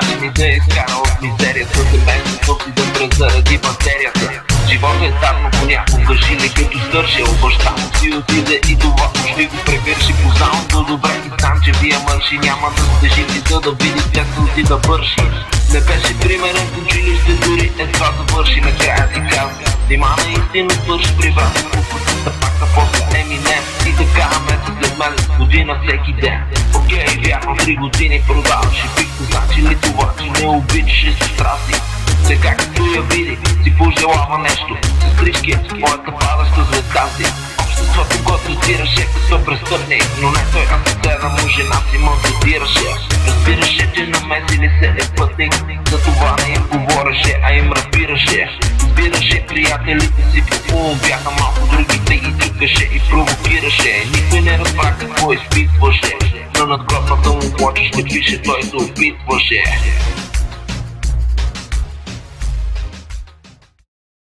начин да изкара от мизерията. Семейството си да мръз заради бактерията. Живот е дар, но понякога жили като стършил. Баща му си отиде и това почти го превърши. Познавам го добре и знам, че вие мърши. Няма да сте живи, за да види как се отида да върши. Не беше примерен в училище, дори едва завърши. Накрая си казва, нима наистина свърши при вас. Купата пака после Еминем и така месец след мен, година всеки ден. Окей, вярно, 3 години продаваше пикто. Значи ли това, че не обичаше сестра си? Сега като я види, си пожелава нещо. Сестрички, моята падаща звезда си. Обществото го третираше като престъпник, но не той, а съседа му жена си мълтотираше. Разбираше, че намесили се е пътник, за това не им говореше, а им разбираше. Избираше приятелите си, по бяха малко, другите ги тикаше и провокираше. Никой не разбра какво изпитваше, но над гробната му плоча ще пише, той се опитваше.